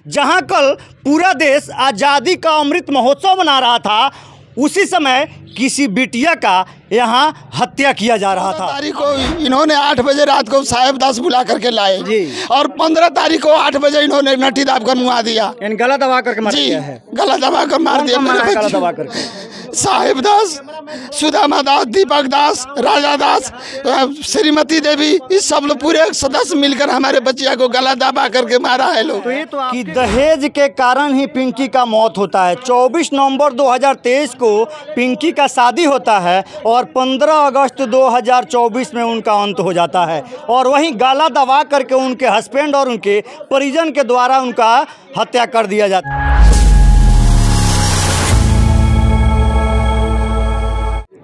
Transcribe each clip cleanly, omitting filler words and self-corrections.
जहां कल पूरा देश आज़ादी का अमृत महोत्सव मना रहा था, उसी समय किसी बिटिया का यहाँ हत्या किया जा रहा था। तारीख को इन्होंने 8 बजे रात को साहेब दास बुला करके लाए जी। और 15 तारीख को 8 बजे इन्होंने नटी दाब कर मुआ दिया। गला दबा करके मार जी, दिया है। गला दबा कर मार दिया। गला दबा करके साहेब दास, सुदामा दास, दीपक दास, राजा दास, श्रीमती देवी, इस सब लोग पूरे सदस्य मिलकर हमारे बच्चिया को गला दबा करके मारा है लोग। तो ये तो कि दहेज के कारण ही पिंकी का मौत होता है। 24 नवंबर 2023 को पिंकी का शादी होता है और 15 अगस्त 2024 में उनका अंत हो जाता है और वहीं गला दबा करके उनके हस्बैंड और उनके परिजन के द्वारा उनका हत्या कर दिया जाता है।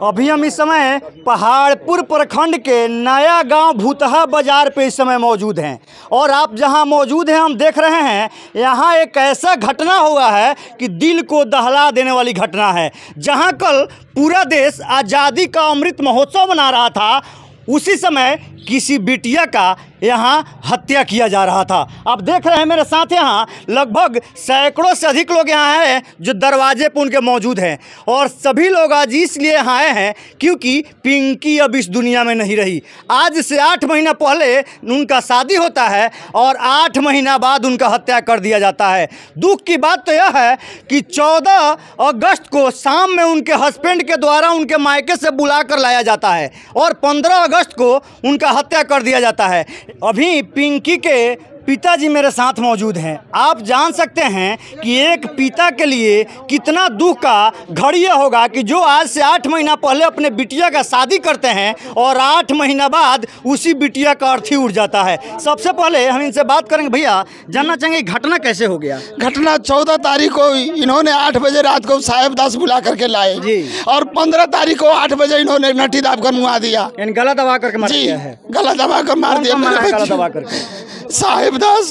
अभी हम इस समय पहाड़पुर प्रखंड के नया गांव भूतहा बाजार पे इस समय मौजूद हैं और आप जहां मौजूद हैं हम देख रहे हैं यहां एक ऐसा घटना हुआ है कि दिल को दहला देने वाली घटना है। जहां कल पूरा देश आज़ादी का अमृत महोत्सव मना रहा था, उसी समय किसी बिटिया का यहाँ हत्या किया जा रहा था। आप देख रहे हैं मेरे साथ यहाँ लगभग सैकड़ों से अधिक लोग यहाँ हैं जो दरवाजे पर उनके मौजूद हैं और सभी लोग आज इसलिए यहाँ आए हैं क्योंकि पिंकी अब इस दुनिया में नहीं रही। आज से 8 महीना पहले उनका शादी होता है और 8 महीना बाद उनका हत्या कर दिया जाता है। दुख की बात तो यह है कि 14 अगस्त को शाम में उनके हस्बैंड के द्वारा उनके मायके से बुला कर लाया जाता है और 15 अगस्त को उनका हत्या कर दिया जाता है। अभी पिंकी के पिताजी मेरे साथ मौजूद हैं। आप जान सकते हैं कि एक पिता के लिए कितना दुख का घड़ी होगा कि जो आज से 8 महीना पहले अपने बिटिया का शादी करते हैं और 8 महीना बाद उसी बिटिया का अर्थी उड़ जाता है। सबसे पहले हम इनसे बात करेंगे। भैया, जानना चाहेंगे घटना कैसे हो गया? घटना 14 तारीख को इन्होंने 8 बजे रात को साहेब दास बुला करके लाए जी। और 15 तारीख को 8 बजे इन्होंने नटी दाब कर मुआ दिया। गला दबा करके मार दिया है। गला दबा कर मार दिया। गला दबा करके साहेब दास,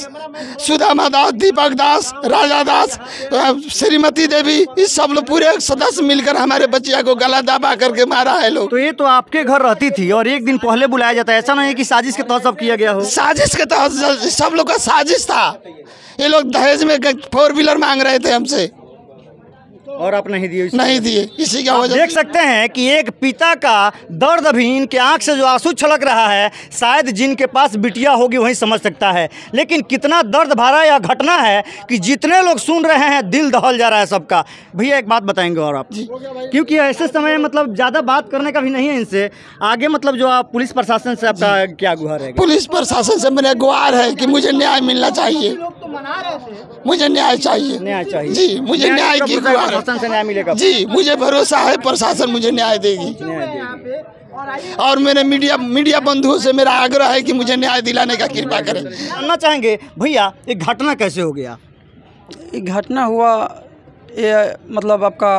सुदामा दास, दीपक दास, राजा दास, श्रीमती देवी, इस सब लोग पूरे सदस्य मिलकर हमारे बच्चिया को गला दबा करके मारा है लोग। तो ये तो आपके घर रहती थी और एक दिन पहले बुलाया जाता है, ऐसा नहीं है कि साजिश के तहत सब किया गया हो? साजिश के तहत सब लोग का साजिश था। ये लोग दहेज में 4 व्हीलर मांग रहे थे हमसे और आप नहीं दिए? नहीं दिए। इसी का वजह देख सकते हैं कि एक पिता का दर्द अभी इनके आंख से जो आंसू छलक रहा है, शायद जिनके पास बिटिया होगी वही समझ सकता है। लेकिन कितना दर्द भरा यह घटना है कि जितने लोग सुन रहे हैं दिल दहल जा रहा है सबका। भैया एक बात बताएंगे और आप, क्योंकि ऐसे समय मतलब ज़्यादा बात करने का भी नहीं है इनसे आगे, मतलब जो आप पुलिस प्रशासन से आपका क्या गुहार है? पुलिस प्रशासन से मेरा गुहार है कि मुझे न्याय मिलना चाहिए। मुझे न्याय चाहिए। न्याय चाहिए जी, मुझे न्याय की गुहार है। से न्याय मिलेगा जी, मुझे भरोसा है प्रशासन मुझे न्याय देगी। और मेरे मीडिया बंधुओं से मेरा आग्रह है कि मुझे न्याय दिलाने का कृपा करें। जानना चाहेंगे भैया एक घटना कैसे हो गया? एक घटना हुआ ये मतलब आपका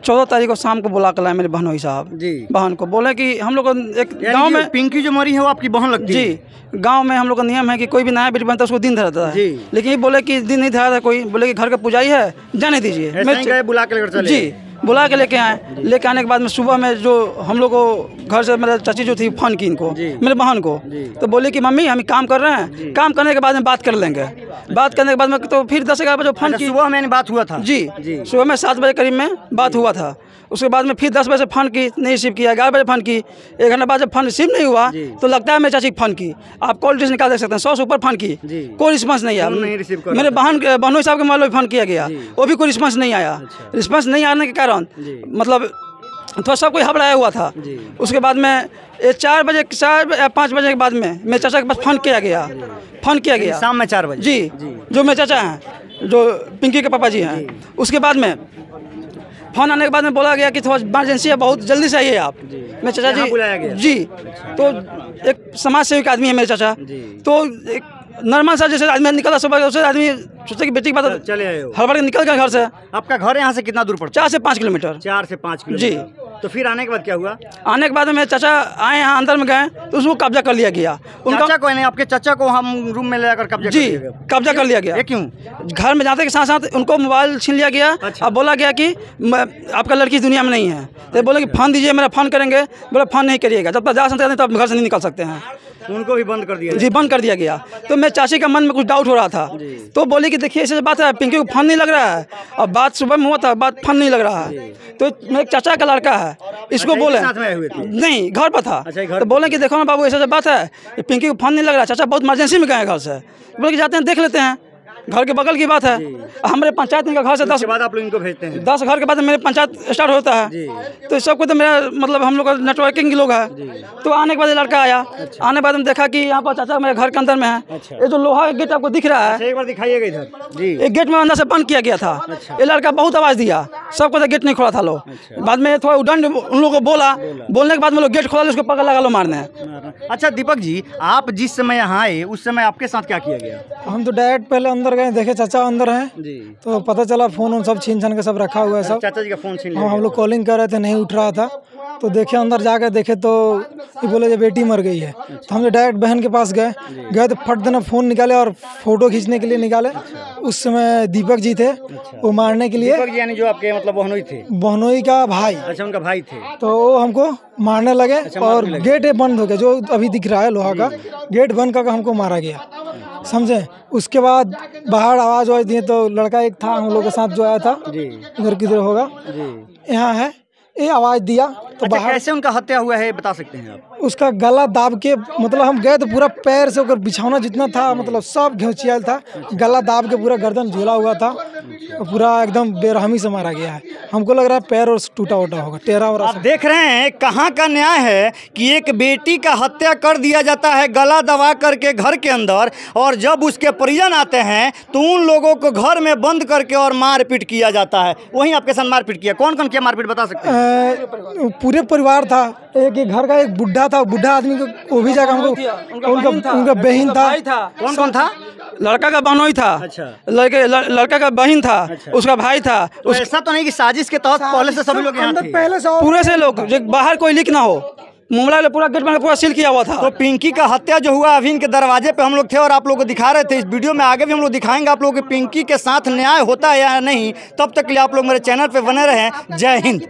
14 तारीख को शाम को बुला कर लाए मेरे बहनोई साहब जी। बहन को बोले कि हम लोग एक गांव में पिंकी जो मरी है वो आपकी बहन लगती है? जी, गांव में हम लोग का नियम है कि कोई भी नया बेटी बनता है उसको दिन धराता है। जी। लेकिन ये बोले कि दिन नहीं धराता, कोई बोले कि घर का पुजारी है जाने दीजिए। मैं बुला के लेकर चले? जी, बुला के लेके आए। लेके आने के बाद में सुबह में जो हम लोग को घर से मेरे चाची जो थी फोन की इनको, मेरे बहन को, तो बोले कि मम्मी हम काम कर रहे हैं, काम करने के बाद में बात कर लेंगे। बात करने के बाद में तो फिर 10-11 बजे फोन की। सुबह में बात हुआ था? जी, सुबह में 7 बजे करीब में बात हुआ था। उसके बाद में फिर 10 बजे फोन की, नहीं रिसीव किया। 11 बजे फोन की, 1 घंटे बाद जब फोन रिसीव नहीं हुआ तो लगता है मेरे चाची की फोन की। आप कॉल डिटेल्स निकाल देख सकते हैं। 100 से ऊपर फोन की, कोई रिस्पांस नहीं आया। मेरे बहनों साहब के मोबाइल में फोन किया गया, वो भी कोई रिस्पांस नहीं आया। रिस्पांस नहीं आने के कारण मतलब थोड़ा सब कोई घबराया हुआ था। उसके बाद में 4 बजे 5 बजे के बाद में मेरे चाचा के पास फोन किया गया शाम में 4 बजे? जी, जो मेरे चाचा हैं, जो पिंकी के पापा जी हैं। उसके बाद में फोन आने के बाद में बोला गया कि थोड़ा इमरजेंसी है, बहुत जल्दी से आइए आप। मेरे चाचा जी बुलाया गया? जी। तो एक समाज सेवी का आदमी है मेरे चाचा, तो एक नॉर्मल सा जैसे आदमी निकला सुबह, उसे आदमी सोचे कि बेटी की बात चले आए, हड़बड़ के निकल गया घर से। आपका घर यहाँ से कितना दूर पड़ता है? 4 से 5 किलोमीटर। 4 से 5 किलोमीटर? जी। तो फिर आने के बाद क्या हुआ? आने के बाद में चाचा आए यहाँ अंदर में गए तो उसको कब्जा कर लिया गया। चाचा को नहीं, आपके चाचा को हम रूम में ले जाकर कब्जा? जी, कब्जा कर लिया गया। ये क्यों? घर में जाते के साथ साथ उनको मोबाइल छीन लिया गया। अच्छा। अब बोला गया कि आपका लड़की इस दुनिया में नहीं है। तो बोले कि फ़ोन दीजिए, मेरा फ़ोन करेंगे। बोला फ़ोन नहीं करिएगा, जब तक जा सकते हैं तब घर से नहीं निकल सकते हैं। उनको भी बंद कर दिया जी बंद कर दिया गया। तो मेरे चाची का मन में कुछ डाउट हो रहा था, तो बोली कि देखिए ऐसे बात है, पिंकी को फोन नहीं लग रहा है, अब बात सुबह में हुआ था, बात फोन नहीं लग रहा है। तो मेरे चाचा का लड़का है, इसको बोले साथ में आए हुए थे? नहीं, घर पर था। अच्छा, घर तो बोले कि देखो ना बाबू ऐसा बात है, पिंकी को फोन नहीं लग रहा। चाचा बहुत इमरजेंसी में गए घर से, बोले कि जाते हैं देख लेते हैं, घर के बगल की बात है। हमारे पंचायत का घर से 10 के बाद आप लोग इनको भेजते हैं? 10 घर के बाद मेरे पंचायत स्टार्ट होता है। तो सबको तो मेरा मतलब हम लोग का नेटवर्किंग के लोग है। तो आने के बाद ये लड़का आया। आने के बाद हम देखा कि यहाँ पर चाचा मेरे घर के अंदर में है। ये जो लोहा का गेट आपको दिख रहा है, एक बार दिखाइएगा इधर जी। एक गेट में अंदर से बंद किया गया था। ये लड़का बहुत आवाज़ दिया, सबको तो गेट नहीं खोला था लोग। बाद में थोड़ा उदंड उन लोगों को बोला, बोलने के बाद में लोग गेट खोला, उसको पकड़ लगा लो मारने। अच्छा दीपक जी, आप जिस समय यहाँ आए उस समय आपके साथ क्या किया गया? हम तो डायरेक्ट पहले अंदर गए, देखे चाचा अंदर हैं जी। तो पता चला फोन उन सब छीन छान के सब रखा हुआ है सब। चाचा जी का फोन छीन हम लोग कॉलिंग कर रहे थे, नहीं उठ रहा था। तो देखे अंदर जाकर देखे तो ये बोले जब बेटी मर गई है। तो हम डायरेक्ट बहन के पास गए तो फट देना फ़ोन निकाले और फोटो खींचने के लिए निकाले। उस समय दीपक जी थे, वो मारने के लिए। दीपक जी यानी जो आपके मतलब बहनोई थे? बहनोई का भाई। अच्छा, उनका भाई थे। तो वो हमको मारने लगे और गेट बंद हो गया, जो अभी दिख रहा है लोहा का गेट बंद करके हमको मारा गया, समझे। उसके बाद बाहर आवाज़ दिए तो लड़का एक था हम लोग के साथ जो आया था, इधर किधर होगा, यहाँ है, ये आवाज़ दिया तो अच्छा, बाहर। कैसे उनका हत्या हुआ है बता सकते हैं आप? उसका गला दाब के, मतलब हम गए तो पूरा पैर से होकर बिछौना जितना था मतलब सब घिंचियल था, गला दाब के पूरा गर्दन झूला हुआ था, पूरा एकदम बेरहमी से मारा गया है। हमको लग रहा है पैर और टूटा उटा होगा, टेरा वरा। आप देख रहे हैं कहाँ का न्याय है कि एक बेटी का हत्या कर दिया जाता है गला दबा करके घर के अंदर, और जब उसके परिजन आते हैं तो उन लोगों को घर में बंद करके और मारपीट किया जाता है। वहीं आपके साथ मारपीट किया, कौन कौन किया मारपीट बता सकते हैं? पूरे परिवार था, एक घर का एक बुढ़ा था, बुढ़ा आदमी को वो भी जाकर हमको, उनका बहन था। कौन कौन था? लड़का का बहनोई था। अच्छा। लड़का का बहन था। अच्छा। उसका भाई था। तो ऐसा तो नहीं कि साजिश के तहत पहले से सभी लोग यहाँ थे? पहले से पूरे से लोग, जो बाहर कोई लीक ना हो, मुंगला पूरा गेट में पूरा सील किया हुआ था। तो पिंकी का हत्या जो हुआ अभी इनके दरवाजे पे हम लोग थे और आप लोगों को दिखा रहे थे। इस वीडियो में आगे भी हम लोग दिखाएंगे आप लोगों को पिंकी के साथ न्याय होता है या नहीं। तब तक के लिए आप लोग मेरे चैनल पे बने रहें। जय हिंद।